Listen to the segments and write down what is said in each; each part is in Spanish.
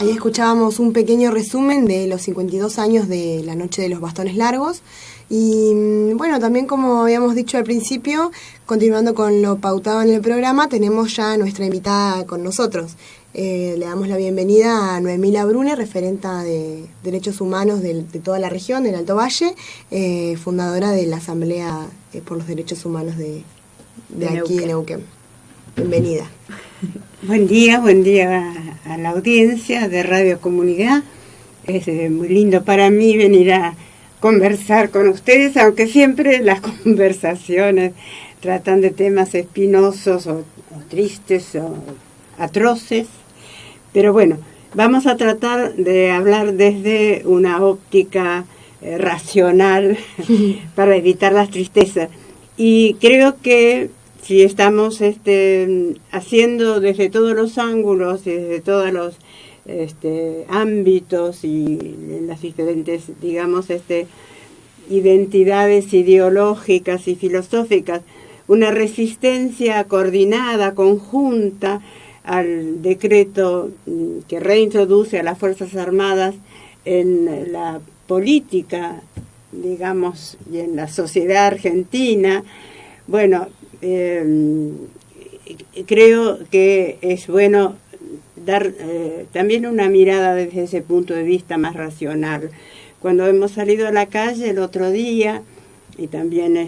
Ahí escuchábamos un pequeño resumen de los 52 años de la Noche de los Bastones Largos. Y bueno, también como habíamos dicho al principio, continuando con lo pautado en el programa, tenemos ya a nuestra invitada con nosotros. Le damos la bienvenida a Noemí Labrune, referenta de Derechos Humanos de toda la región, del Alto Valle, fundadora de la Asamblea por los Derechos Humanos de aquí de Neuquén. Bienvenida. Buen día a la audiencia de Radio Comunidad. Es muy lindo para mí venir a conversar con ustedes, aunque siempre las conversaciones tratan de temas espinosos o tristes o atroces. Pero bueno, vamos a tratar de hablar desde una óptica racional para evitar las tristezas. Y creo que si estamos haciendo desde todos los ángulos, desde todos los ámbitos y en las diferentes, digamos, identidades ideológicas y filosóficas, una resistencia coordinada, conjunta al decreto que reintroduce a las Fuerzas Armadas en la política, digamos, y en la sociedad argentina. Bueno, creo que es bueno dar también una mirada desde ese punto de vista más racional. Cuando hemos salido a la calle el otro día, y también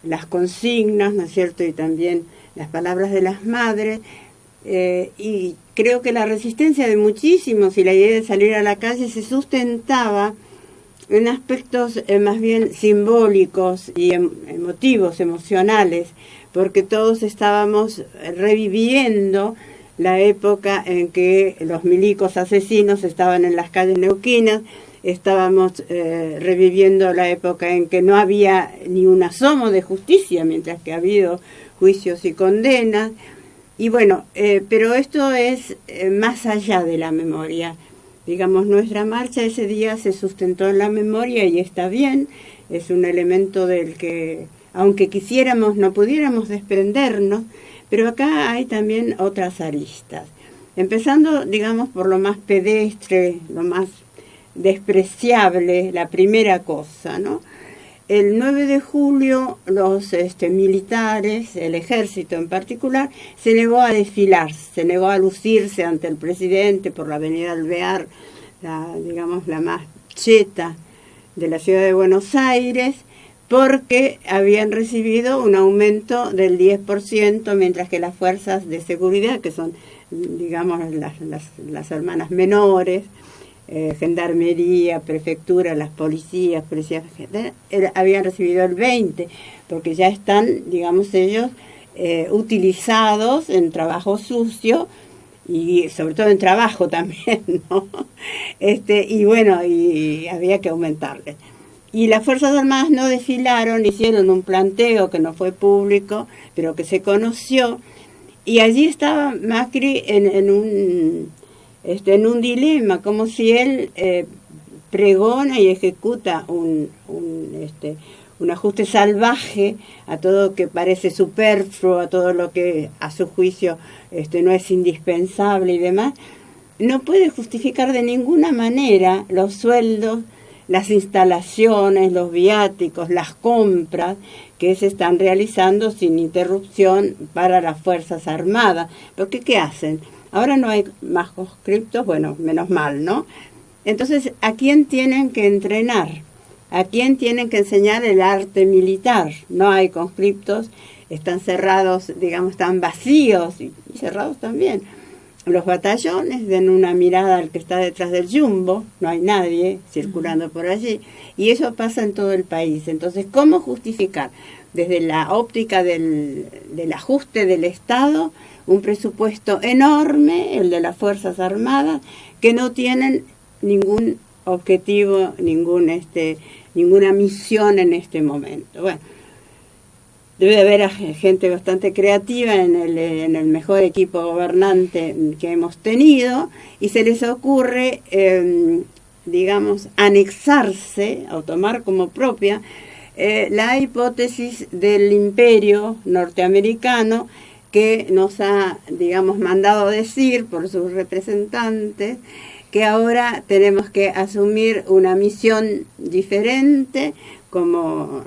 las consignas, ¿no es cierto?, y también las palabras de las madres, y creo que la resistencia de muchísimos y la idea de salir a la calle se sustentaba en aspectos más bien simbólicos y emotivos, emocionales, porque todos estábamos reviviendo la época en que los milicos asesinos estaban en las calles neuquinas, estábamos reviviendo la época en que no había ni un asomo de justicia, mientras que ha habido juicios y condenas. Y bueno, pero esto es más allá de la memoria. Digamos, nuestra marcha ese día se sustentó en la memoria y está bien, es un elemento del que, aunque quisiéramos, no pudiéramos desprendernos, pero acá hay también otras aristas. Empezando, digamos, por lo más pedestre, lo más despreciable, la primera cosa, ¿no? El 9 de julio los militares, el ejército en particular, se negó a desfilar, se negó a lucirse ante el presidente por la avenida Alvear, digamos la más cheta de la ciudad de Buenos Aires, porque habían recibido un aumento del 10%, mientras que las fuerzas de seguridad, que son, digamos, las hermanas menores, gendarmería, prefectura, las policías habían recibido el 20%, porque ya están, digamos, ellos utilizados en trabajo sucio y sobre todo en trabajo también, ¿no? Y bueno, y había que aumentarles. Y las Fuerzas Armadas no desfilaron, hicieron un planteo que no fue público, pero que se conoció, y allí estaba Macri en un dilema, como si él pregona y ejecuta un ajuste salvaje a todo lo que parece superfluo, a todo lo que a su juicio no es indispensable y demás. No puede justificar de ninguna manera los sueldos, las instalaciones, los viáticos, las compras que se están realizando sin interrupción para las Fuerzas Armadas. Porque ¿qué hacen? Ahora no hay más conscriptos, bueno, menos mal, ¿no? Entonces, ¿a quién tienen que entrenar? ¿A quién tienen que enseñar el arte militar? No hay conscriptos, están cerrados, digamos, están vacíos y cerrados también. Los batallones, den una mirada al que está detrás del jumbo, no hay nadie circulando por allí, y eso pasa en todo el país. Entonces, ¿cómo justificar desde la óptica del ajuste del Estado un presupuesto enorme, el de las Fuerzas Armadas, que no tienen ningún objetivo, ninguna misión en este momento? Bueno, debe de haber gente bastante creativa en el mejor equipo gobernante que hemos tenido, y se les ocurre, digamos, anexarse o tomar como propia la hipótesis del imperio norteamericano, que nos ha, digamos, mandado decir por sus representantes que ahora tenemos que asumir una misión diferente como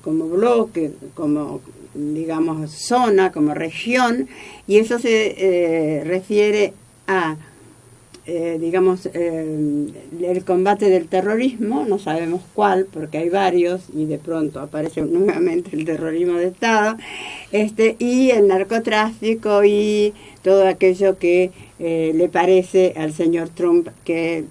bloque, como, digamos, zona, como región, y eso se refiere a, digamos, el combate del terrorismo, no sabemos cuál, porque hay varios, y de pronto aparece nuevamente el terrorismo de Estado, y el narcotráfico y todo aquello que le parece al señor Trump que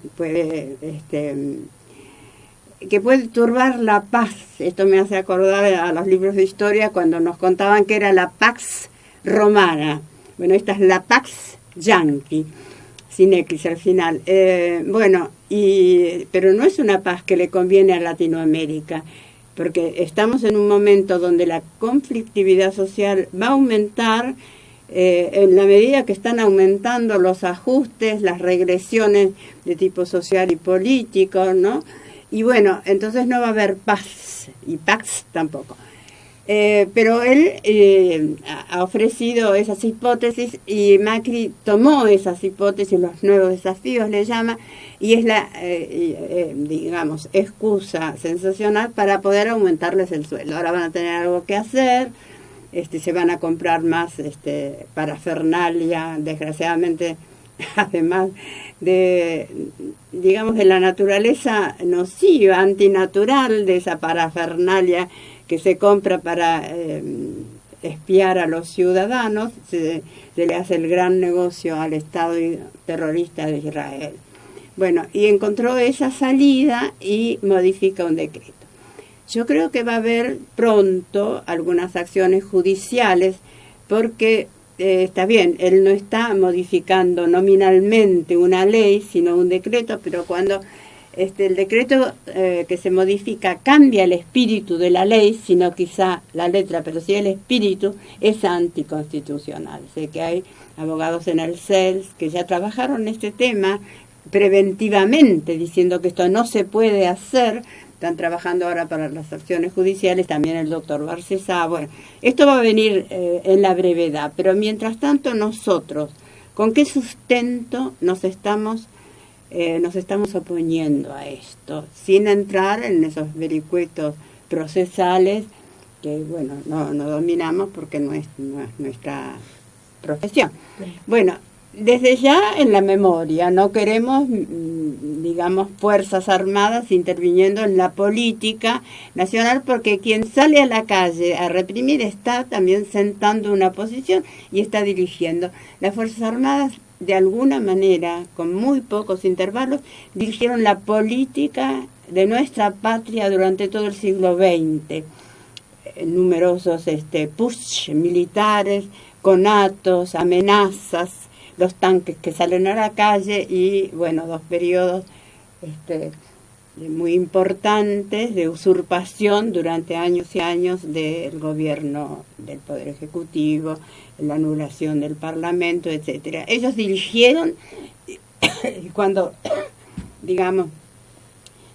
puede turbar la paz. Esto me hace acordar a los libros de historia cuando nos contaban que era la Pax Romana. Bueno, esta es la Pax Yankee, sin X al final. Pero no es una paz que le conviene a Latinoamérica, porque estamos en un momento donde la conflictividad social va a aumentar en la medida que están aumentando los ajustes, las regresiones de tipo social y político, ¿no? Y bueno, entonces no va a haber paz, y Pax tampoco. Pero él ha ofrecido esas hipótesis y Macri tomó esas hipótesis, los nuevos desafíos le llama, y es la, digamos, excusa sensacional para poder aumentarles el sueldo. Ahora van a tener algo que hacer, se van a comprar más parafernalia, desgraciadamente, además de, digamos, de la naturaleza nociva, antinatural de esa parafernalia que se compra para espiar a los ciudadanos, se le hace el gran negocio al Estado terrorista de Israel. Bueno, y encontró esa salida y modifica un decreto. Yo creo que va a haber pronto algunas acciones judiciales porque está bien, él no está modificando nominalmente una ley, sino un decreto, pero cuando el decreto que se modifica cambia el espíritu de la ley, sino quizá la letra, pero sí el espíritu, es anticonstitucional. Sé que hay abogados en el CELS que ya trabajaron en este tema preventivamente, diciendo que esto no se puede hacer. Están trabajando ahora para las acciones judiciales, también el doctor Barcesa. Bueno, esto va a venir en la brevedad, pero mientras tanto nosotros, ¿con qué sustento nos estamos oponiendo a esto? Sin entrar en esos vericuetos procesales que, bueno, no dominamos porque no es nuestra profesión. Bueno, desde ya en la memoria, no queremos, digamos, fuerzas armadas interviniendo en la política nacional, porque quien sale a la calle a reprimir está también sentando una posición y está dirigiendo. Las fuerzas armadas, de alguna manera, con muy pocos intervalos, dirigieron la política de nuestra patria durante todo el siglo XX. Numerosos putsch militares, conatos, amenazas, los tanques que salen a la calle y, bueno, 2 periodos muy importantes de usurpación durante años y años del gobierno del Poder Ejecutivo, la anulación del Parlamento, etcétera. Ellos dirigieron y cuando, digamos,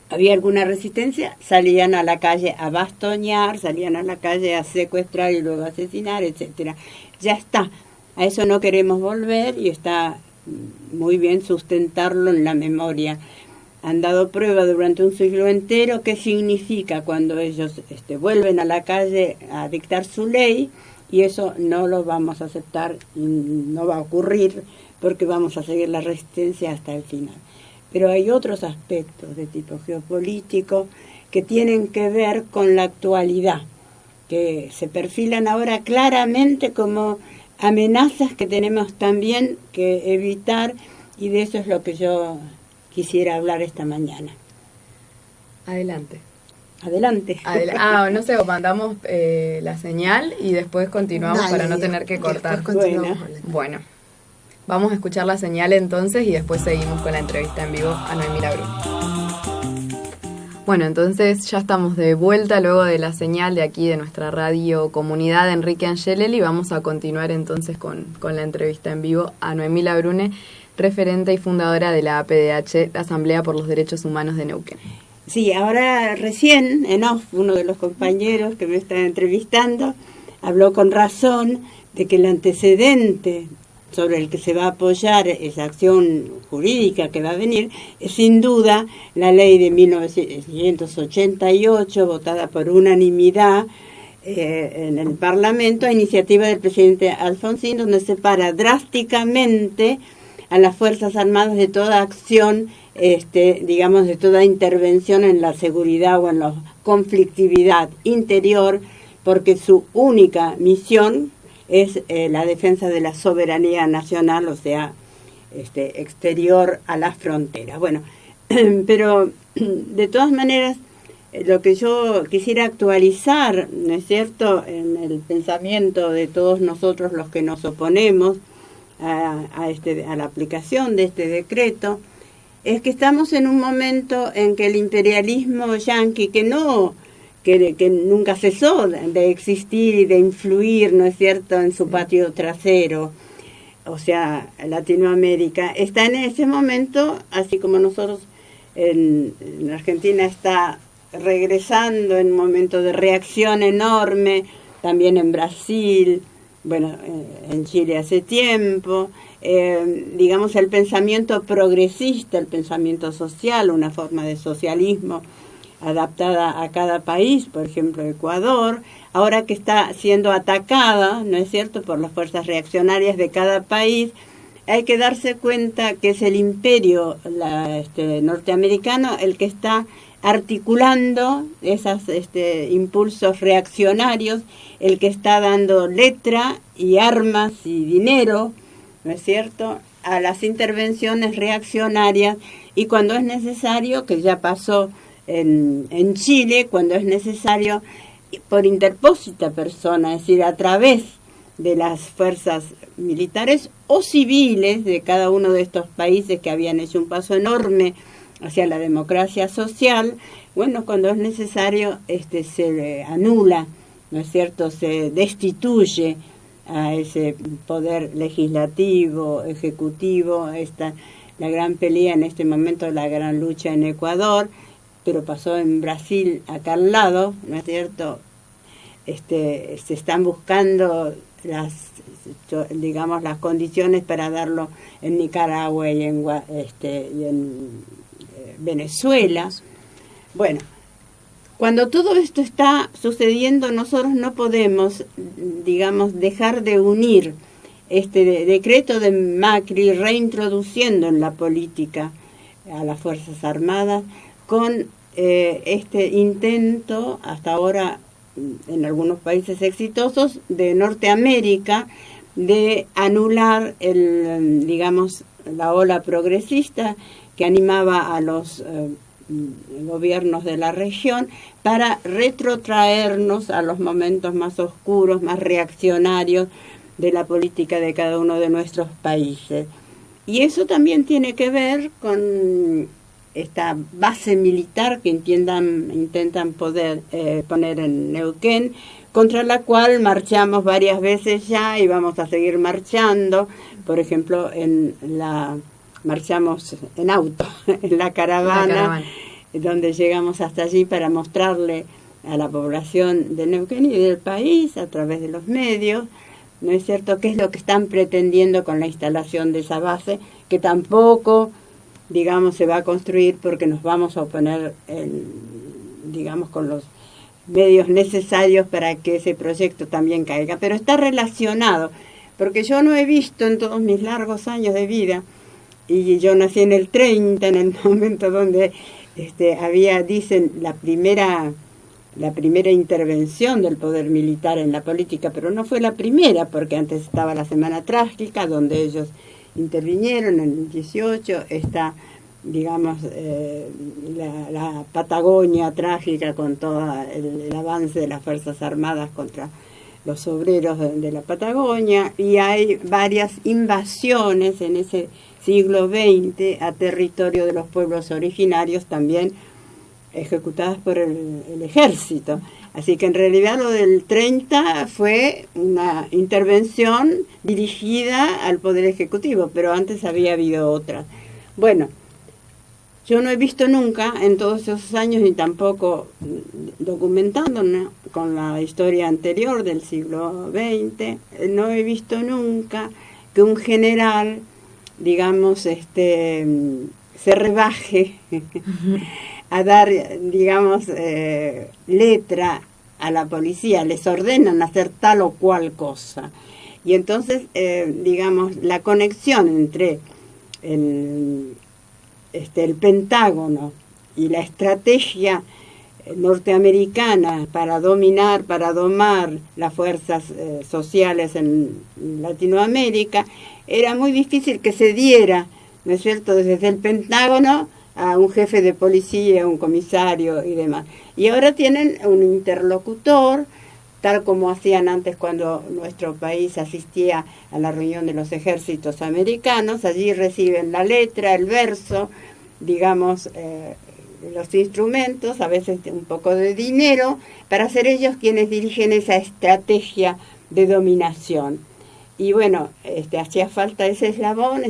había alguna resistencia, salían a la calle a bastoñar, salían a la calle a secuestrar y luego asesinar, etcétera. Ya está. A eso no queremos volver y está muy bien sustentarlo en la memoria. Han dado prueba durante un siglo entero qué significa cuando ellos vuelven a la calle a dictar su ley, y eso no lo vamos a aceptar y no va a ocurrir porque vamos a seguir la resistencia hasta el final. Pero hay otros aspectos de tipo geopolítico que tienen que ver con la actualidad, que se perfilan ahora claramente como amenazas que tenemos también que evitar, y de eso es lo que yo quisiera hablar esta mañana. Adelante. No sé, mandamos la señal y después continuamos. Dale, para no tener que cortar. Bueno, vamos a escuchar la señal entonces y después seguimos con la entrevista en vivo a Noemí Labrune. Bueno, entonces ya estamos de vuelta luego de la señal de aquí de nuestra radio comunidad Enrique Angelelli. Vamos a continuar entonces con la entrevista en vivo a Noemí Labrune, referente y fundadora de la APDH, la Asamblea por los Derechos Humanos de Neuquén. Sí, ahora recién en off, uno de los compañeros que me está entrevistando habló con razón de que el antecedente sobre el que se va a apoyar esa acción jurídica que va a venir es sin duda la ley de 1988, votada por unanimidad en el Parlamento, a iniciativa del presidente Alfonsín, donde separa drásticamente a las Fuerzas Armadas de toda acción, digamos, de toda intervención en la seguridad o en la conflictividad interior, porque su única misión es la defensa de la soberanía nacional, o sea, exterior a las fronteras. Bueno, pero de todas maneras, lo que yo quisiera actualizar, ¿no es cierto?, en el pensamiento de todos nosotros los que nos oponemos a la aplicación de este decreto, es que estamos en un momento en que el imperialismo yanqui, que nunca cesó de existir y de influir, ¿no es cierto?, en su patio trasero, o sea, Latinoamérica, está en ese momento, así como nosotros en Argentina está regresando en un momento de reacción enorme, también en Brasil, bueno, en Chile hace tiempo, digamos, el pensamiento progresista, el pensamiento social, una forma de socialismo adaptada a cada país, por ejemplo Ecuador, ahora que está siendo atacada, ¿no es cierto?, por las fuerzas reaccionarias de cada país, hay que darse cuenta que es el imperio norteamericano el que está articulando esos impulsos reaccionarios, el que está dando letra y armas y dinero, ¿no es cierto?, a las intervenciones reaccionarias, y cuando es necesario, que ya pasó en Chile, cuando es necesario, por interpósita persona, es decir, a través de las fuerzas militares o civiles de cada uno de estos países que habían hecho un paso enorme hacia la democracia social, bueno, cuando es necesario se anula, ¿no es cierto?, se destituye a ese poder legislativo, ejecutivo, la gran pelea en este momento, la gran lucha en Ecuador, pero pasó en Brasil acá al lado, ¿no es cierto?, se están buscando las condiciones para darlo en Nicaragua y en Venezuela. Bueno, cuando todo esto está sucediendo, nosotros no podemos, digamos, dejar de unir este decreto de Macri, reintroduciendo en la política a las Fuerzas Armadas, con este intento, hasta ahora en algunos países exitosos, de Norteamérica, de anular la ola progresista que animaba a los gobiernos de la región para retrotraernos a los momentos más oscuros, más reaccionarios de la política de cada uno de nuestros países. Y eso también tiene que ver con esta base militar que intentan poder poner en Neuquén, contra la cual marchamos varias veces ya y vamos a seguir marchando. Por ejemplo, marchamos en auto, en la caravana, donde llegamos hasta allí para mostrarle a la población de Neuquén y del país, a través de los medios, ¿no es cierto?, qué es lo que están pretendiendo con la instalación de esa base, que tampoco, digamos, se va a construir porque nos vamos a oponer, digamos, con los medios necesarios para que ese proyecto también caiga. Pero está relacionado, porque yo no he visto en todos mis largos años de vida, y yo nací en el 30, en el momento donde dicen, la primera intervención del poder militar en la política, pero no fue la primera, porque antes estaba la Semana Trágica, donde ellos intervinieron en el 18, está, digamos, la Patagonia trágica con todo el avance de las Fuerzas Armadas contra los obreros de la Patagonia, y hay varias invasiones en ese siglo XX a territorio de los pueblos originarios, también ejecutadas por el ejército. Así que en realidad lo del 30 fue una intervención dirigida al Poder Ejecutivo, pero antes había habido otras. Bueno, yo no he visto nunca en todos esos años, ni tampoco documentando, ¿no?, con la historia anterior del siglo XX, no he visto nunca que un general, digamos, se rebaje a dar, digamos, letra a la policía, les ordenan hacer tal o cual cosa. Y entonces, digamos, la conexión entre el Pentágono y la estrategia norteamericana para dominar, para domar las fuerzas sociales en Latinoamérica, era muy difícil que se diera, ¿no es cierto?, desde el Pentágono a un jefe de policía, un comisario y demás. Y ahora tienen un interlocutor, tal como hacían antes cuando nuestro país asistía a la reunión de los ejércitos americanos. Allí reciben la letra, el verso, digamos, los instrumentos, a veces un poco de dinero, para ser ellos quienes dirigen esa estrategia de dominación. Y bueno, hacía falta ese eslabón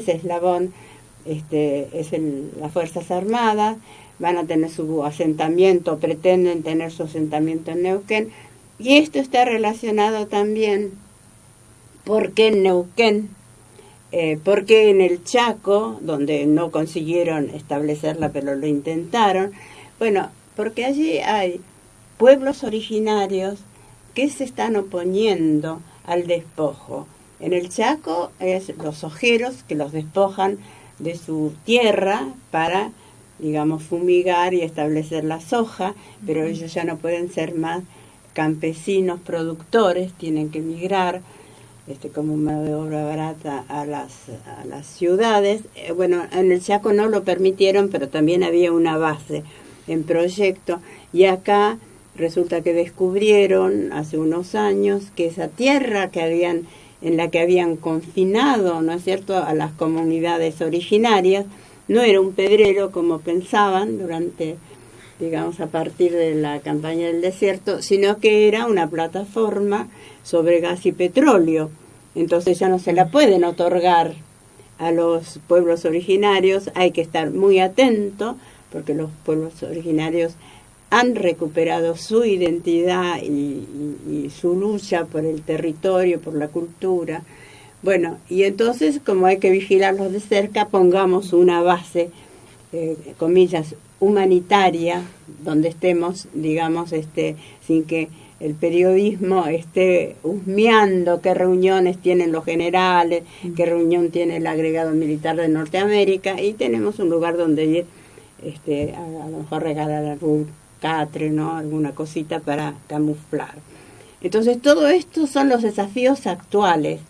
las Fuerzas Armadas, van a tener su asentamiento, pretenden tener su asentamiento en Neuquén, y esto está relacionado también, porque en Neuquén, porque en el Chaco, donde no consiguieron establecerla, pero lo intentaron, bueno, porque allí hay pueblos originarios que se están oponiendo al despojo. En el Chaco es los ojeros que los despojan de su tierra para, digamos, fumigar y establecer la soja, pero ellos ya no pueden ser más campesinos productores, tienen que migrar como mano de obra barata a las ciudades. Bueno, en el Chaco no lo permitieron, pero también había una base en proyecto, y acá resulta que descubrieron hace unos años que esa tierra en la que habían confinado, ¿no es cierto?, a las comunidades originarias, no era un pedrero como pensaban durante, digamos, a partir de la campaña del desierto, sino que era una plataforma sobre gas y petróleo. Entonces ya no se la pueden otorgar a los pueblos originarios, hay que estar muy atento, porque los pueblos originarios han recuperado su identidad y su lucha por el territorio, por la cultura. Bueno, y entonces, como hay que vigilarlos de cerca, pongamos una base, comillas, humanitaria, donde estemos, digamos, sin que el periodismo esté husmeando qué reuniones tienen los generales, qué reunión tiene el agregado militar de Norteamérica, y tenemos un lugar donde ir, a lo mejor regalar algún catre, ¿no?, alguna cosita para camuflar. Entonces, todo esto son los desafíos actuales.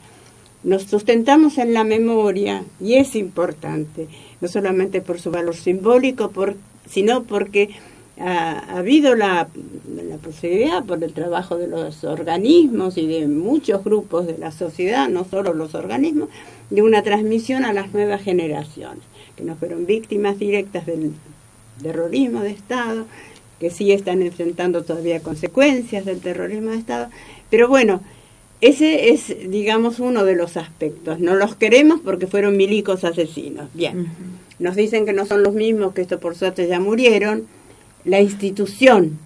Nos sustentamos en la memoria, y es importante, no solamente por su valor simbólico, sino porque ha habido la posibilidad, por el trabajo de los organismos y de muchos grupos de la sociedad, no solo los organismos, de una transmisión a las nuevas generaciones, que no fueron víctimas directas del terrorismo de Estado, que sí están enfrentando todavía consecuencias del terrorismo de Estado. Pero bueno, ese es, digamos, uno de los aspectos. No los queremos porque fueron milicos asesinos. Bien, nos dicen que no son los mismos, que esto por suerte ya murieron. La institución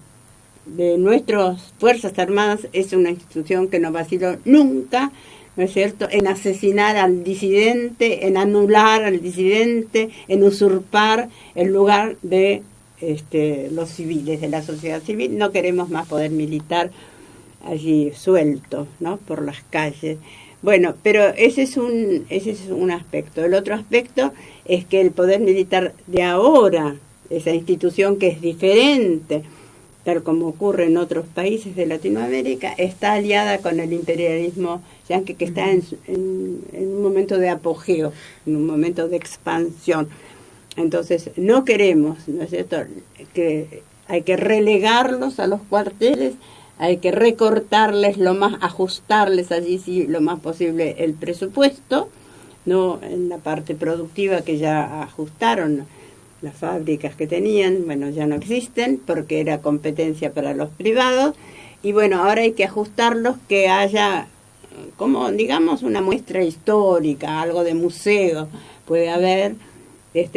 de nuestras Fuerzas Armadas es una institución que no vaciló nunca, ¿no es cierto?, en asesinar al disidente, en anular al disidente, en usurpar el lugar de los civiles, de la sociedad civil. No queremos más poder militar allí suelto, ¿no?, por las calles. Bueno, pero ese es un aspecto. El otro aspecto es que el poder militar de ahora, esa institución que es diferente, tal como ocurre en otros países de Latinoamérica, está aliada con el imperialismo yanqui, que está en un momento de apogeo, en un momento de expansión. Entonces, no queremos, ¿no es cierto?, que hay que relegarlos a los cuarteles, hay que recortarles ajustarles allí sí lo más posible el presupuesto, no en la parte productiva que ya ajustaron las fábricas que tenían, bueno, ya no existen porque era competencia para los privados, y bueno, ahora hay que ajustarlos, que haya como, digamos, una muestra histórica, algo de museo puede haber,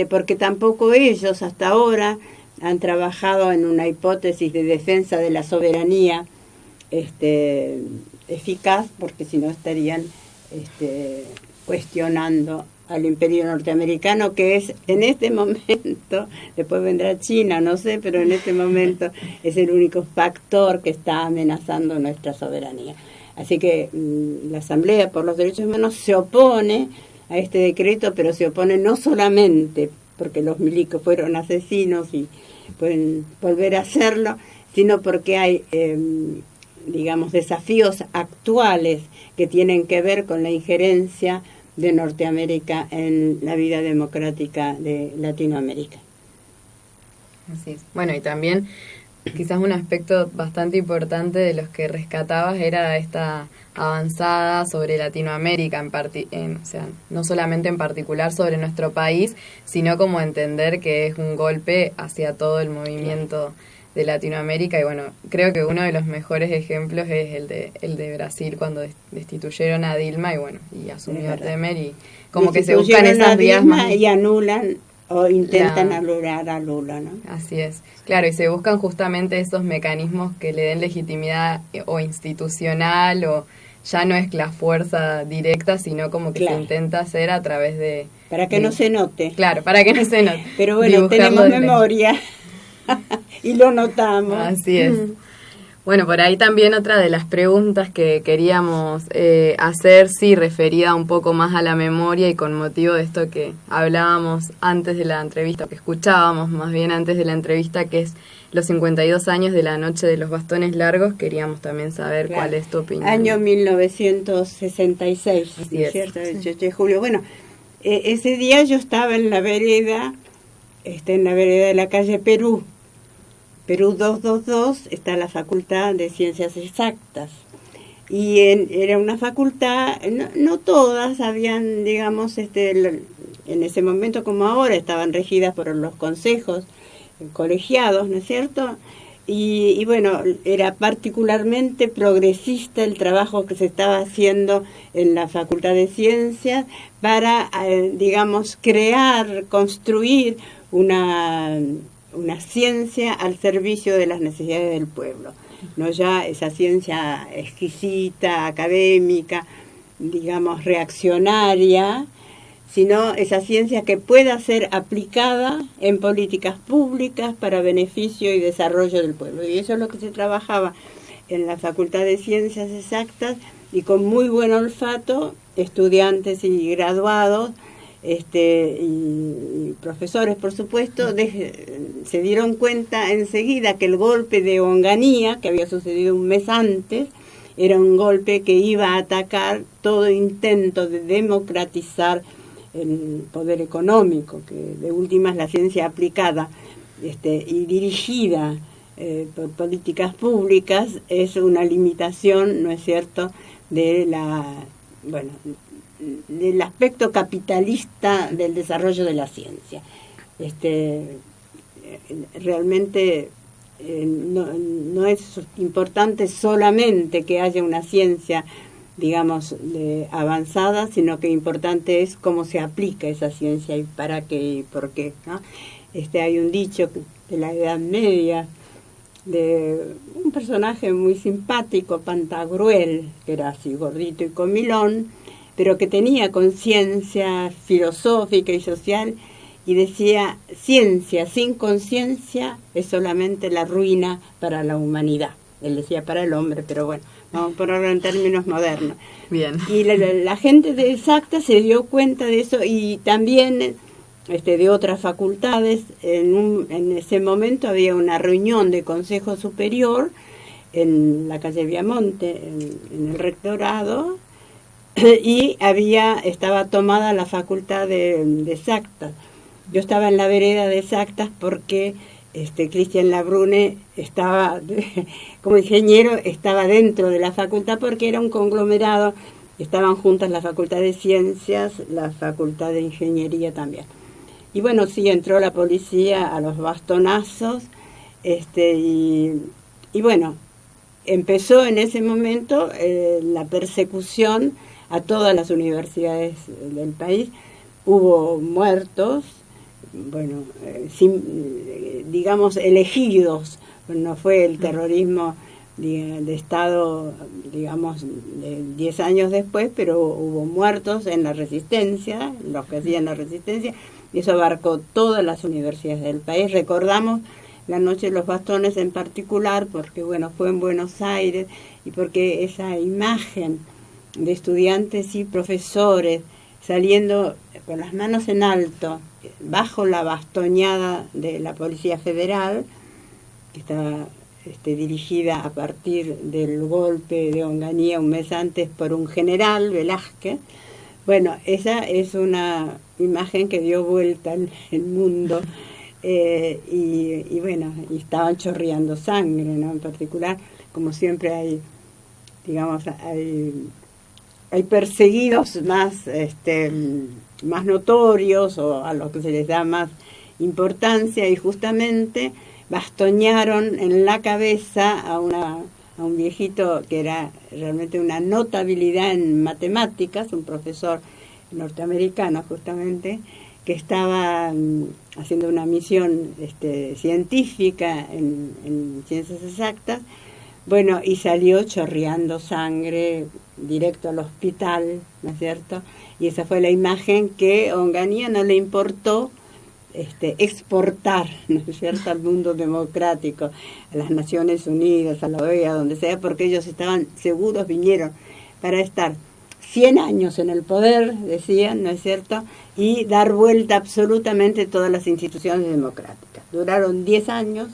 porque tampoco ellos hasta ahora han trabajado en una hipótesis de defensa de la soberanía eficaz, porque si no estarían cuestionando al imperio norteamericano, que es en este momento, después vendrá China, no sé, pero en este momento es el único factor que está amenazando nuestra soberanía. Así que la Asamblea por los Derechos Humanos se opone a este decreto, pero se opone no solamente porque los milicos fueron asesinos y pueden volver a hacerlo, sino porque hay, digamos, desafíos actuales que tienen que ver con la injerencia de Norteamérica en la vida democrática de Latinoamérica. Así es. Bueno, y también quizás un aspecto bastante importante de los que rescatabas era esta avanzada sobre Latinoamérica, o sea, no solamente en particular sobre nuestro país, sino como entender que es un golpe hacia todo el movimiento de Latinoamérica. Y bueno, creo que uno de los mejores ejemplos es el de Brasil, cuando destituyeron a Dilma y asumió Temer, y como que se buscan esas vías más y anulan o intentan anular a Lula, ¿no? Así es, claro, y se buscan justamente esos mecanismos que le den legitimidad o institucional, o ya no es la fuerza directa, sino como que se intenta hacer a través de... Para que no se note. Claro, para que no se note. Pero bueno, tenemos memoria y lo notamos. Así es. Bueno, por ahí también otra de las preguntas que queríamos hacer, sí, referida un poco más a la memoria y con motivo de esto que hablábamos antes de la entrevista, que escuchábamos más bien antes de la entrevista, que es los 52 años de la Noche de los Bastones Largos. Queríamos también saber cuál es tu opinión. Año 1966, Así es. ¿Cierto? El 18 de julio. Bueno, ese día yo estaba en la vereda de la calle Perú 222, está la Facultad de Ciencias Exactas. Y era una facultad, no todas habían, digamos, en ese momento como ahora, estaban regidas por los consejos colegiados, ¿no es cierto? Y bueno, era particularmente progresista el trabajo que se estaba haciendo en la Facultad de Ciencias para, digamos, construir una ciencia al servicio de las necesidades del pueblo, no ya esa ciencia exquisita, académica, digamos reaccionaria, sino esa ciencia que pueda ser aplicada en políticas públicas para beneficio y desarrollo del pueblo. Y eso es lo que se trabajaba en la Facultad de Ciencias Exactas, y con muy buen olfato, estudiantes y graduados, y profesores, por supuesto, se dieron cuenta enseguida que el golpe de Onganía, que había sucedido un mes antes, era un golpe que iba a atacar todo intento de democratizar el poder económico, que de última es la ciencia aplicada y dirigida por políticas públicas, es una limitación, ¿no es cierto?, del aspecto capitalista del desarrollo de la ciencia. Realmente no es importante solamente que haya una ciencia, digamos, avanzada, sino que importante es cómo se aplica esa ciencia y para qué y por qué, ¿no? Hay un dicho de la Edad Media de un personaje muy simpático, Pantagruel, que era así gordito y comilón, pero que tenía conciencia filosófica y social, y decía: ciencia sin conciencia es solamente la ruina para la humanidad. Él decía para el hombre, pero bueno, vamos a ponerlo en términos modernos. Bien. Y la gente de Exacta se dio cuenta de eso, y también de otras facultades. En ese momento había una reunión de Consejo Superior en la calle Viamonte, en el rectorado, y estaba tomada la facultad de Exactas. Yo estaba en la vereda de Exactas porque Cristian Labrune estaba, como ingeniero, estaba dentro de la facultad porque era un conglomerado, estaban juntas la Facultad de Ciencias, la Facultad de Ingeniería también. Y bueno, sí, entró la policía a los bastonazos, y bueno, empezó en ese momento la persecución a todas las universidades del país. Hubo muertos, bueno, digamos, elegidos. No fue el terrorismo de Estado, digamos, de 10 años después, pero hubo muertos en la resistencia, los que hacían la resistencia, y eso abarcó todas las universidades del país. Recordamos la Noche de los Bastones en particular, porque bueno, fue en Buenos Aires, y porque esa imagen de estudiantes y profesores saliendo con las manos en alto, bajo la bastoñada de la Policía Federal, que estaba dirigida a partir del golpe de Onganía un mes antes por un general, Velázquez. Bueno, esa es una imagen que dio vuelta al mundo, y bueno, y estaban chorreando sangre, ¿no? En particular, como siempre hay, digamos, hay perseguidos más notorios, o a los que se les da más importancia, y justamente bastoñaron en la cabeza a un viejito que era realmente una notabilidad en matemáticas, un profesor norteamericano justamente, que estaba haciendo una misión científica en ciencias exactas, bueno, y salió chorreando sangre directo al hospital, ¿no es cierto? Y esa fue la imagen que a Onganía no le importó exportar, ¿no es cierto?, al mundo democrático, a las Naciones Unidas, a la OEA, donde sea, porque ellos estaban seguros, vinieron para estar 100 años en el poder, decían, ¿no es cierto?, y dar vuelta absolutamente todas las instituciones democráticas. Duraron 10 años,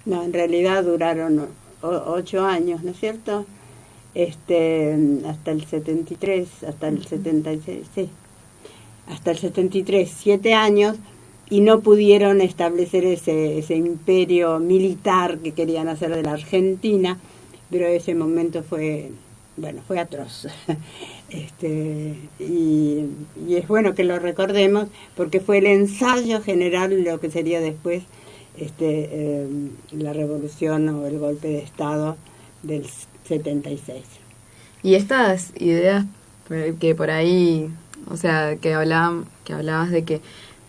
no, en realidad duraron 8 años, ¿no es cierto?, hasta el 73, hasta el 76, sí. Hasta el 73, 7 años, y no pudieron establecer ese imperio militar que querían hacer de la Argentina, pero ese momento fue atroz. Y es bueno que lo recordemos, porque fue el ensayo general de lo que sería después la revolución o el golpe de Estado del 76. Y estas ideas que por ahí, o sea, que hablabas de que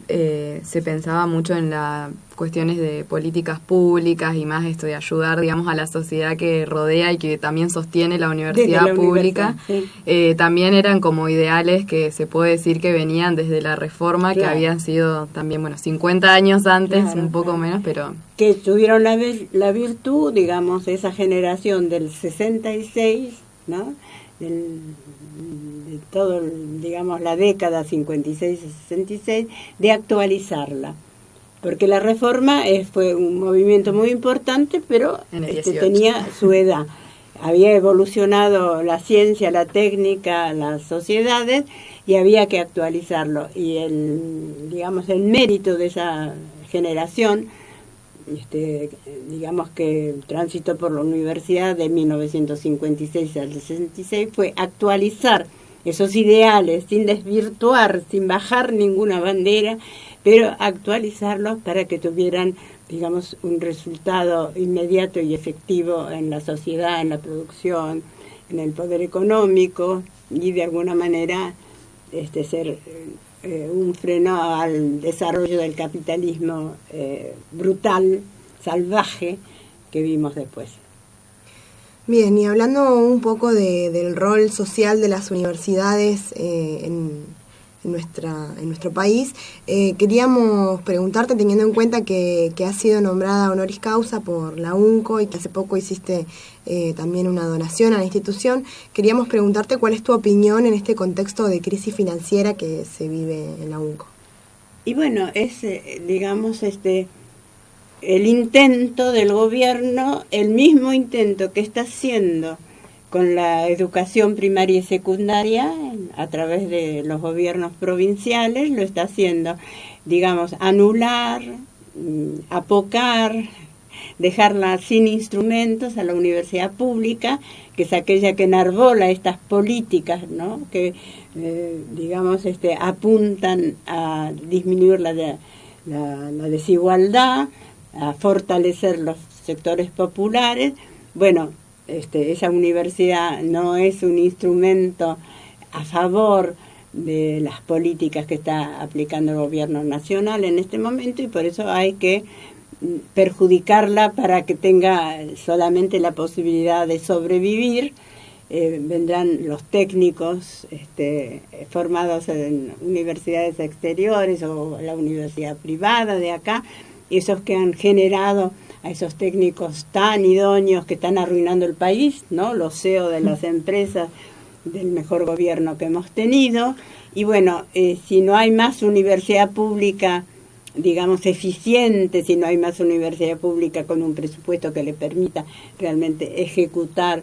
se pensaba mucho en las cuestiones de políticas públicas y más esto de ayudar, digamos, a la sociedad que rodea y que también sostiene la universidad pública, sí. También eran como ideales que se puede decir que venían desde la Reforma, claro, que habían sido también, 50 años antes, claro, un poco menos, pero... Que tuvieron la virtud, digamos, esa generación del 66, ¿no?, de todo, digamos, la década 56 a 66, de actualizarla. Porque la Reforma fue un movimiento muy importante, pero tenía su edad. Había evolucionado la ciencia, la técnica, las sociedades, y había que actualizarlo. Y el mérito de esa generación, digamos que transitó por la universidad de 1956 al 66, fue actualizar esos ideales sin desvirtuar, sin bajar ninguna bandera, pero actualizarlos para que tuvieran, digamos, un resultado inmediato y efectivo en la sociedad, en la producción, en el poder económico, y de alguna manera ser un freno al desarrollo del capitalismo brutal, salvaje, que vimos después. Bien, y hablando un poco del rol social de las universidades en nuestro país, queríamos preguntarte, teniendo en cuenta que has sido nombrada honoris causa por la UNCO y que hace poco hiciste también una donación a la institución, queríamos preguntarte cuál es tu opinión en este contexto de crisis financiera que se vive en la UNCO. Y bueno, es, digamos, el intento del gobierno, el mismo intento que está haciendo con la educación primaria y secundaria a través de los gobiernos provinciales, lo está haciendo, digamos, anular, apocar, dejarla sin instrumentos a la universidad pública, que es aquella que enarbola estas políticas, ¿no?, que digamos apuntan a disminuir la desigualdad, a fortalecer los sectores populares. Bueno, esa universidad no es un instrumento a favor de las políticas que está aplicando el gobierno nacional en este momento, y por eso hay que perjudicarla para que tenga solamente la posibilidad de sobrevivir. Vendrán los técnicos formados en universidades exteriores o la universidad privada de acá, esos que han generado a esos técnicos tan idóneos que están arruinando el país, ¿no? Los CEO de las empresas del mejor gobierno que hemos tenido. Y bueno, si no hay más universidad pública, digamos, eficiente, si no hay más universidad pública con un presupuesto que le permita realmente ejecutar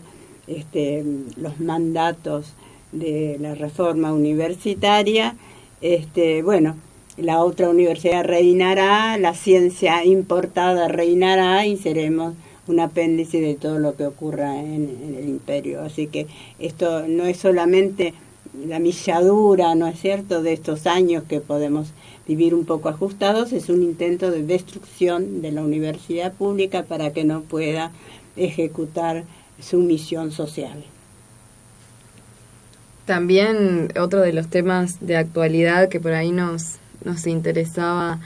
los mandatos de la reforma universitaria, bueno, la otra universidad reinará, la ciencia importada reinará y seremos un apéndice de todo lo que ocurra en el imperio. Así que esto no es solamente la milladura, ¿no es cierto?, de estos años que podemos vivir un poco ajustados, es un intento de destrucción de la universidad pública para que no pueda ejecutar su misión social. También otro de los temas de actualidad que por ahí nos interesaba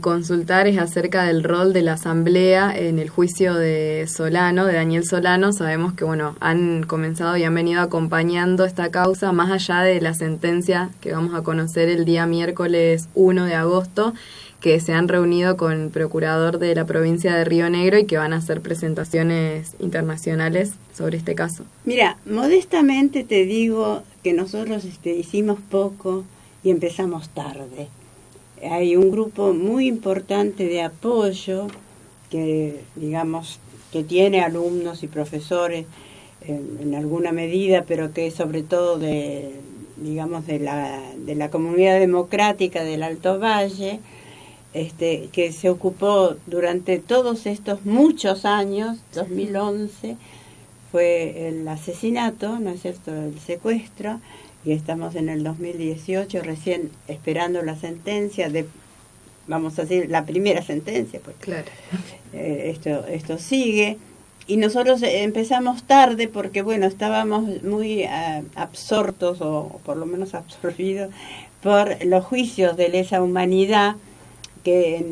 consultar es acerca del rol de la Asamblea en el juicio de Solano, de Daniel Solano. Sabemos que bueno, han comenzado y han venido acompañando esta causa más allá de la sentencia que vamos a conocer el día miércoles 1 de agosto, que se han reunido con el procurador de la provincia de Río Negro y que van a hacer presentaciones internacionales sobre este caso. Mira, modestamente te digo que nosotros hicimos poco y empezamos tarde. Hay un grupo muy importante de apoyo que, digamos, que tiene alumnos y profesores en alguna medida, pero que sobre todo de la comunidad democrática del Alto Valle, que se ocupó durante todos estos muchos años. 2011 fue el asesinato, ¿no es cierto?, el secuestro, y estamos en el 2018 recién esperando la sentencia vamos a decir, la primera sentencia, pues claro. Esto sigue, y nosotros empezamos tarde porque, bueno, estábamos muy absortos, o por lo menos absorbidos, por los juicios de lesa humanidad, que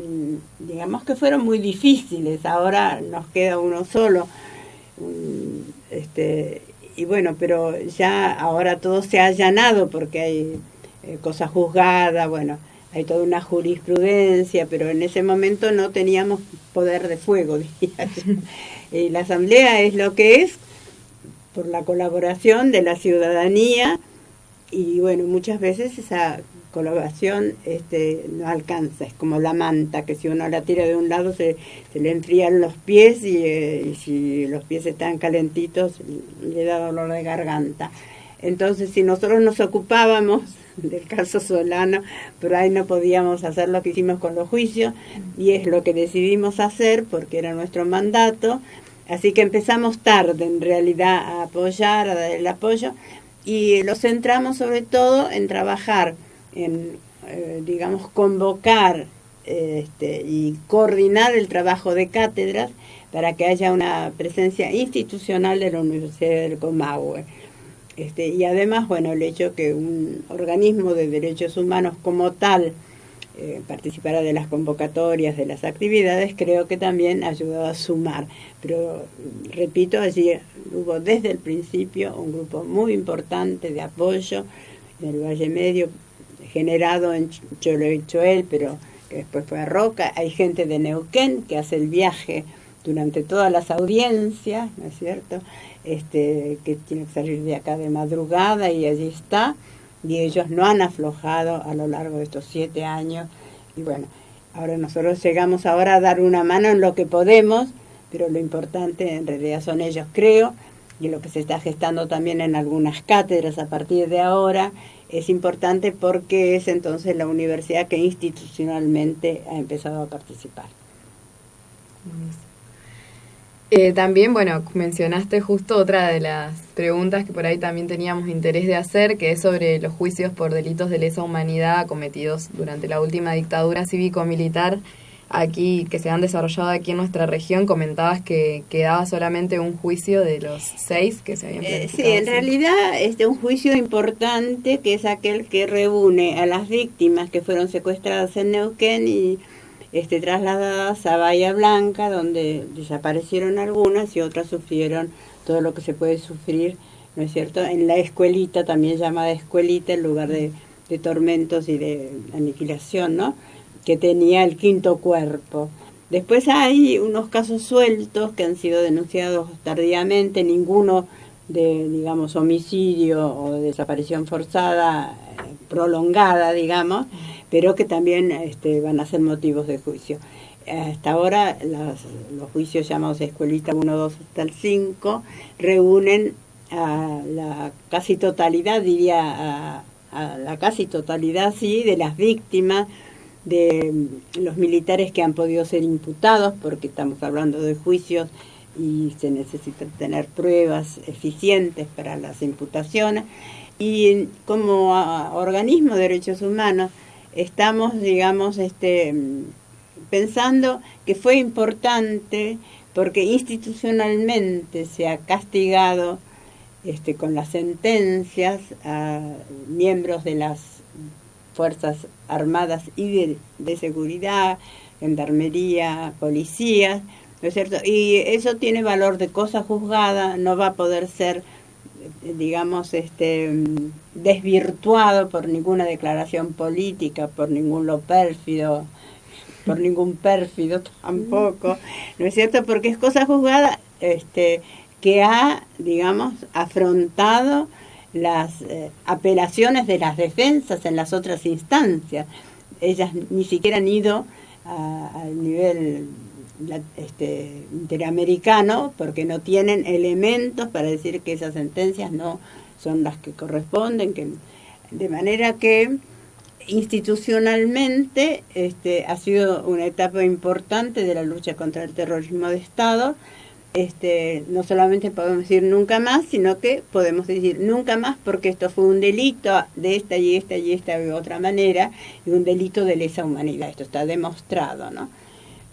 digamos que fueron muy difíciles. Ahora nos queda uno solo, y bueno, pero ya ahora todo se ha allanado porque hay cosas juzgadas, bueno, hay toda una jurisprudencia, pero en ese momento no teníamos poder de fuego, diría yo. Y la Asamblea es lo que es por la colaboración de la ciudadanía, y bueno, muchas veces esa colaboración no alcanza, es como la manta, que si uno la tira de un lado se le enfrían los pies, y si los pies están calentitos le da dolor de garganta. Entonces, si nosotros nos ocupábamos del caso Solano, pero ahí no podíamos hacer lo que hicimos con los juicios, y es lo que decidimos hacer porque era nuestro mandato. Así que empezamos tarde en realidad a apoyar, a dar el apoyo, y lo centramos sobre todo en trabajar, en convocar y coordinar el trabajo de cátedras para que haya una presencia institucional de la Universidad del Comahue. Y además, bueno, el hecho que un organismo de derechos humanos como tal participara de las convocatorias, de las actividades, creo que también ayudó a sumar. Pero, repito, allí hubo desde el principio un grupo muy importante de apoyo en el Valle Medio, generado en Choloichoel, pero que después fue a Roca. Hay gente de Neuquén que hace el viaje durante todas las audiencias, ¿no es cierto?, que tiene que salir de acá de madrugada, y allí está, y ellos no han aflojado a lo largo de estos 7 años. Y bueno, ahora nosotros llegamos ahora a dar una mano en lo que podemos, pero lo importante en realidad son ellos, creo, y lo que se está gestando también en algunas cátedras a partir de ahora es importante, porque es entonces la universidad que institucionalmente ha empezado a participar. También, bueno, mencionaste justo otra de las preguntas que por ahí también teníamos interés de hacer, que es sobre los juicios por delitos de lesa humanidad cometidos durante la última dictadura cívico-militar aquí, que se han desarrollado aquí en nuestra región. Comentabas que quedaba solamente un juicio de los 6 que se habían planificado. Sí, en realidad un juicio importante, que es aquel que reúne a las víctimas que fueron secuestradas en Neuquén y trasladadas a Bahía Blanca, donde desaparecieron algunas y otras sufrieron todo lo que se puede sufrir, ¿no es cierto?, en la escuelita, también llamada escuelita, en lugar de tormentos y de aniquilación, ¿no?, que tenía el quinto cuerpo. Después hay unos casos sueltos que han sido denunciados tardíamente, ninguno de, digamos, homicidio o desaparición forzada prolongada, digamos, pero que también van a ser motivos de juicio. Hasta ahora los juicios llamados Escuelita 1, 2 hasta el 5 reúnen a la casi totalidad, diría a la casi totalidad, sí, de las víctimas, de los militares que han podido ser imputados, porque estamos hablando de juicios y se necesita tener pruebas eficientes para las imputaciones. Y como organismo de derechos humanos estamos, digamos, pensando que fue importante porque institucionalmente se ha castigado con las sentencias a miembros de las Fuerzas Armadas y de seguridad, gendarmería, policías, ¿no es cierto? Y eso tiene valor de cosa juzgada, no va a poder ser, digamos, desvirtuado por ninguna declaración política, por ningún pérfido tampoco, ¿no es cierto? Porque es cosa juzgada que ha, digamos, afrontado las apelaciones de las defensas en las otras instancias. Ellas ni siquiera han ido al nivel interamericano porque no tienen elementos para decir que esas sentencias no son las que corresponden, de manera que institucionalmente ha sido una etapa importante de la lucha contra el terrorismo de Estado. No solamente podemos decir nunca más, sino que podemos decir nunca más porque esto fue un delito de esta y esta y esta u otra manera, y un delito de lesa humanidad. Esto está demostrado, ¿no?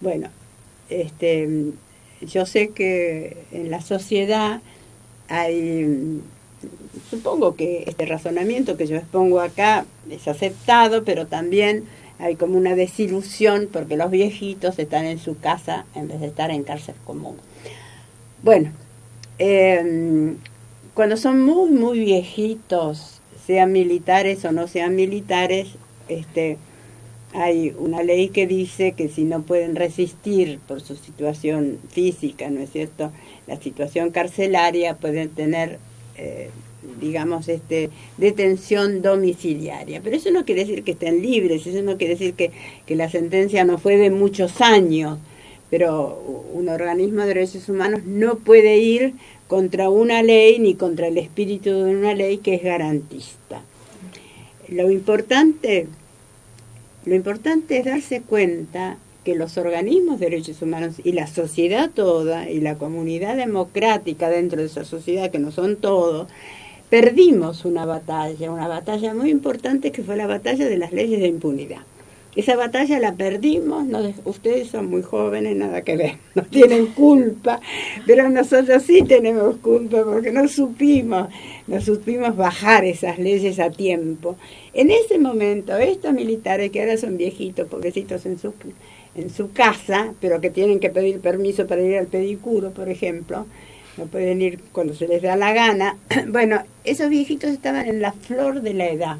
Bueno, yo sé que en la sociedad hay, supongo que este razonamiento que yo expongo acá es aceptado, pero también hay como una desilusión porque los viejitos están en su casa en vez de estar en cárcel común. Bueno, cuando son muy, muy viejitos, sean militares o no sean militares, hay una ley que dice que si no pueden resistir por su situación física, ¿no es cierto?, la situación carcelaria, pueden tener, digamos, detención domiciliaria. Pero eso no quiere decir que estén libres, eso no quiere decir que la sentencia no fue de muchos años. Pero un organismo de derechos humanos no puede ir contra una ley ni contra el espíritu de una ley que es garantista. Lo importante es darse cuenta que los organismos de derechos humanos y la sociedad toda y la comunidad democrática dentro de esa sociedad, que no son todos, perdimos una batalla muy importante que fue la batalla de las leyes de impunidad. Esa batalla la perdimos, ustedes son muy jóvenes, nada que ver, no tienen culpa, pero nosotros sí tenemos culpa porque no supimos bajar esas leyes a tiempo. En ese momento, estos militares que ahora son viejitos, pobrecitos en su casa, pero que tienen que pedir permiso para ir al pedicuro, por ejemplo, no pueden ir cuando se les da la gana. Bueno, esos viejitos estaban en la flor de la edad,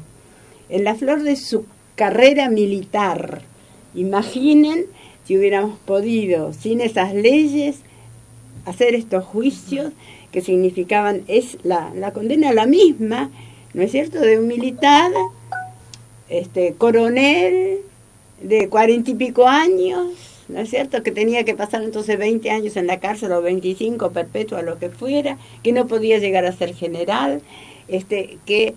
en la flor de su carrera militar. Imaginen si hubiéramos podido, sin esas leyes, hacer estos juicios que significaban, es la condena la misma, ¿no es cierto?, de un militar, coronel, de 40 y pico años, ¿no es cierto?, que tenía que pasar entonces 20 años en la cárcel o 25 perpetua, lo que fuera, que no podía llegar a ser general, que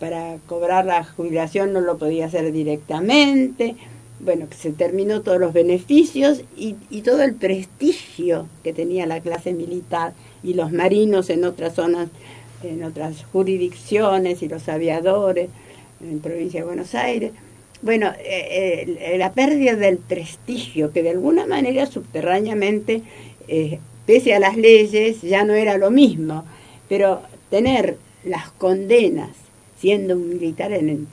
para cobrar la jubilación no lo podía hacer directamente. Bueno, que se terminó todos los beneficios y todo el prestigio que tenía la clase militar y los marinos en otras zonas, en otras jurisdicciones, y los aviadores en provincia de Buenos Aires. bueno, la pérdida del prestigio, que de alguna manera subterráneamente, pese a las leyes, ya no era lo mismo, pero tener las condenas, siendo un militar en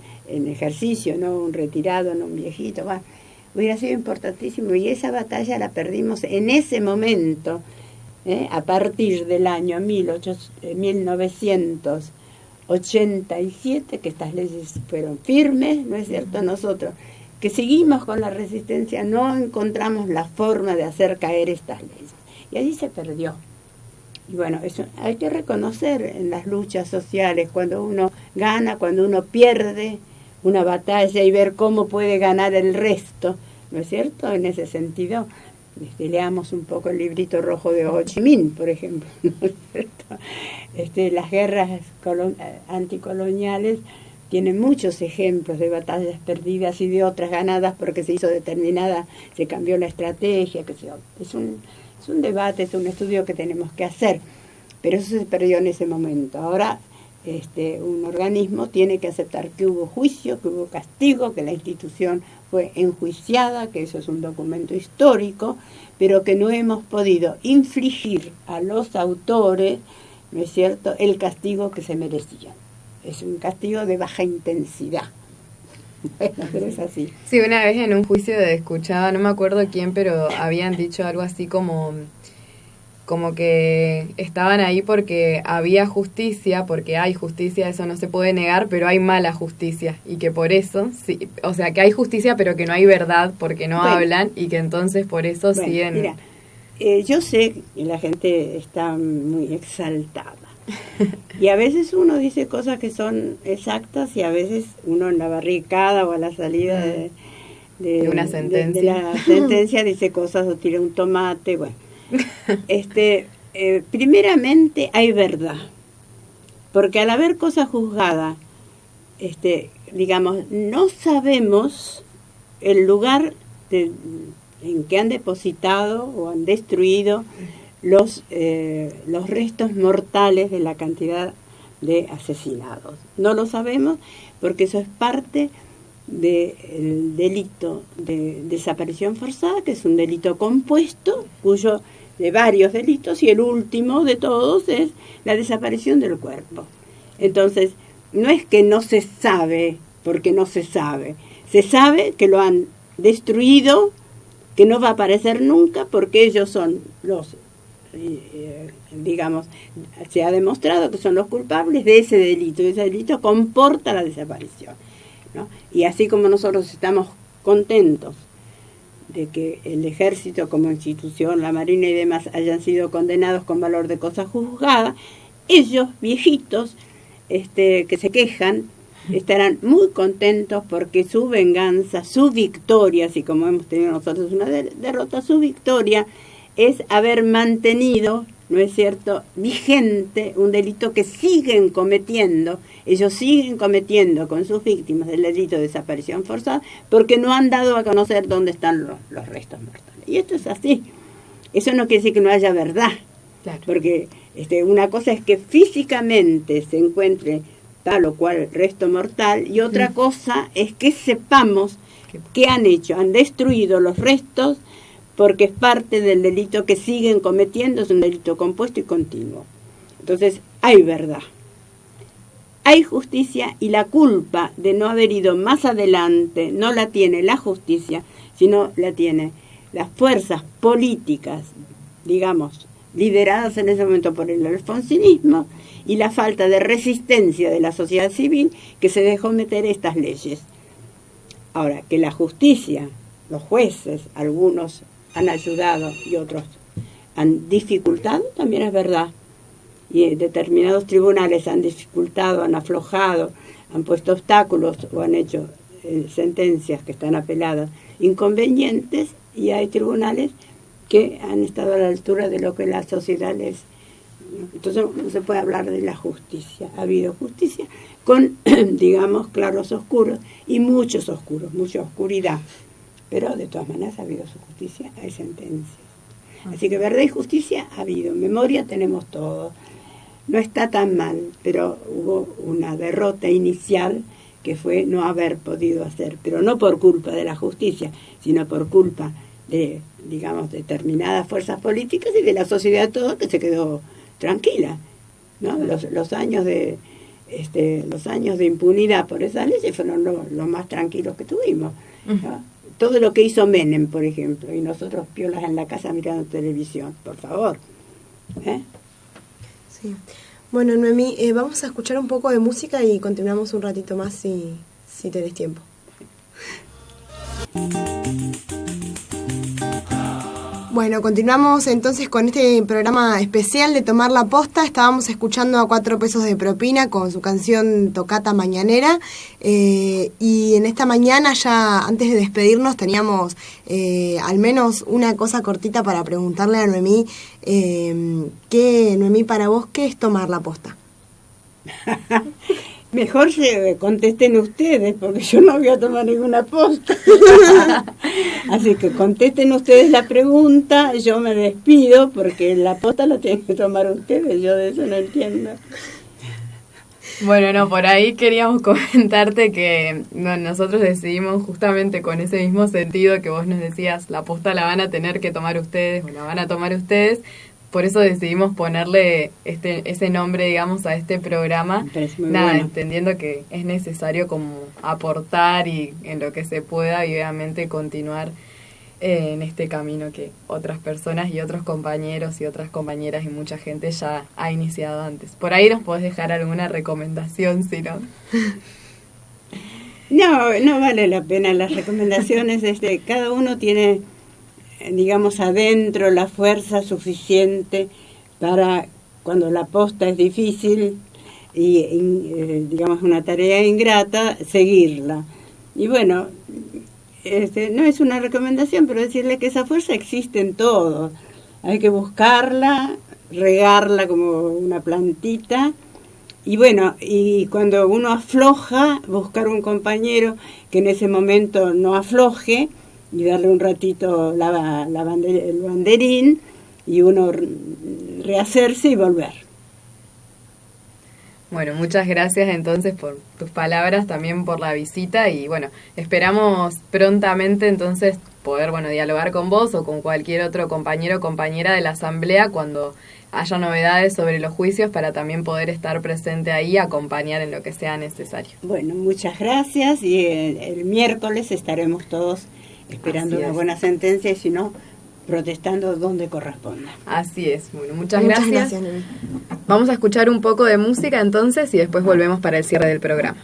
ejercicio, no un retirado, no un viejito, bueno, hubiera sido importantísimo, y esa batalla la perdimos en ese momento, a partir del año 1987, que estas leyes fueron firmes, ¿no es cierto? Nosotros, que seguimos con la resistencia, no encontramos la forma de hacer caer estas leyes. Y allí se perdió. Y bueno, eso hay que reconocer en las luchas sociales, cuando uno gana, cuando uno pierde una batalla, y ver cómo puede ganar el resto, ¿no es cierto? En ese sentido, leamos un poco el librito rojo de Ho Chi Minh, por ejemplo, ¿no es cierto? Las guerras anticoloniales tienen muchos ejemplos de batallas perdidas y de otras ganadas porque se hizo determinada, se cambió la estrategia, que es un debate, es un estudio que tenemos que hacer, pero eso se perdió en ese momento. Ahora un organismo tiene que aceptar que hubo juicio, que hubo castigo, que la institución fue enjuiciada, que eso es un documento histórico, pero que no hemos podido infligir a los autores, ¿no es cierto?, el castigo que se merecían. Es un castigo de baja intensidad. Bueno, pero es así. Sí, una vez en un juicio escuchaba, no me acuerdo quién, pero habían dicho algo así como que estaban ahí porque había justicia, porque hay justicia, eso no se puede negar, pero hay mala justicia, y que por eso, sí, o sea, que hay justicia pero que no hay verdad porque no hablan, y que entonces por eso siguen... Mira, yo sé que la gente está muy exaltada, y a veces uno dice cosas que son exactas, y a veces uno en la barricada o a la salida de una sentencia, de la sentencia dice cosas o tira un tomate, bueno. Primeramente hay verdad, porque al haber cosa juzgada, digamos, no sabemos el lugar en que han depositado o han destruido los restos mortales de la cantidad de asesinados. No lo sabemos porque eso es parte del delito de desaparición forzada, que es un delito compuesto, de varios delitos, y el último de todos es la desaparición del cuerpo. Entonces, no es que no se sabe, porque no se sabe que lo han destruido, que no va a aparecer nunca, porque ellos son los, digamos, se ha demostrado que son los culpables de ese delito, y ese delito comporta la desaparición, ¿no? Y así como nosotros estamos contentos de que el ejército como institución, la marina y demás hayan sido condenados con valor de cosa juzgada, ellos, viejitos, que se quejan, estarán muy contentos porque su venganza, su victoria, así como hemos tenido nosotros una derrota, su victoria es haber mantenido, ¿no es cierto?, vigente un delito que siguen cometiendo. Ellos siguen cometiendo con sus víctimas el delito de desaparición forzada porque no han dado a conocer dónde están los restos mortales. Y esto es así. Eso no quiere decir que no haya verdad. Claro. Porque una cosa es que físicamente se encuentre tal o cual resto mortal, y otra cosa es que sepamos qué han hecho. Han destruido los restos porque es parte del delito que siguen cometiendo, es un delito compuesto y continuo. Entonces, hay verdad, hay justicia, y la culpa de no haber ido más adelante no la tiene la justicia, sino la tiene las fuerzas políticas, digamos, lideradas en ese momento por el alfonsinismo, y la falta de resistencia de la sociedad civil que se dejó meter estas leyes. Ahora, que la justicia, los jueces, algunos han ayudado y otros han dificultado, también es verdad. Y determinados tribunales han dificultado, han aflojado, han puesto obstáculos o han hecho sentencias que están apeladas inconvenientes, y hay tribunales que han estado a la altura de lo que la sociedad les... Entonces no se puede hablar de la justicia. Ha habido justicia con, digamos, claros oscuros y muchos oscuros, mucha oscuridad. Pero de todas maneras ha habido su justicia, hay sentencias. Así que verdad y justicia ha habido. Memoria tenemos todo. No está tan mal, pero hubo una derrota inicial que fue no haber podido hacer, pero no por culpa de la justicia, sino por culpa de, digamos, determinadas fuerzas políticas y de la sociedad toda, que se quedó tranquila, ¿no? Los años de impunidad por esas leyes fueron los más tranquilos que tuvimos, ¿no? Todo lo que hizo Menem, por ejemplo, y nosotros piolas en la casa mirando televisión, por favor. Sí. Bueno, Noemí, vamos a escuchar un poco de música y continuamos un ratito más si tenés tiempo. Bueno, continuamos entonces con este programa especial de Tomar la Posta. Estábamos escuchando a 4 pesos de propina con su canción Tocata Mañanera. Y en esta mañana, ya antes de despedirnos, teníamos al menos una cosa cortita para preguntarle a Noemí. Noemí, para vos, ¿qué es tomar la posta? Mejor se contesten ustedes, porque yo no voy a tomar ninguna posta. Así que contesten ustedes la pregunta, yo me despido, porque la posta la tienen que tomar ustedes, yo de eso no entiendo. Bueno, no, por ahí queríamos comentarte que nosotros decidimos justamente con ese mismo sentido que vos nos decías, la posta la van a tener que tomar ustedes, o la van a tomar ustedes. Por eso decidimos ponerle ese nombre, digamos, a este programa. Nada, bueno, entendiendo que es necesario como aportar y en lo que se pueda y obviamente continuar en este camino que otras personas y otros compañeros y otras compañeras y mucha gente ya ha iniciado antes. Por ahí nos podés dejar alguna recomendación, si no. No vale la pena las recomendaciones. Cada uno tiene, digamos, adentro la fuerza suficiente para, cuando la posta es difícil y digamos una tarea ingrata, seguirla. Y bueno, no es una recomendación, pero decirle que esa fuerza existe en todos. Hay que buscarla, regarla como una plantita. Y bueno, y cuando uno afloja, buscar un compañero que en ese momento no afloje, y darle un ratito el banderín y uno rehacerse y volver. Bueno, muchas gracias entonces por tus palabras, también por la visita y bueno, esperamos prontamente entonces poder dialogar con vos o con cualquier otro compañero o compañera de la asamblea cuando haya novedades sobre los juicios para también poder estar presente ahí y acompañar en lo que sea necesario. Bueno, muchas gracias y el miércoles estaremos todos esperando una buena sentencia y si no, protestando donde corresponda. Así es. Bueno, muchas gracias. Vamos a escuchar un poco de música entonces y después volvemos para el cierre del programa.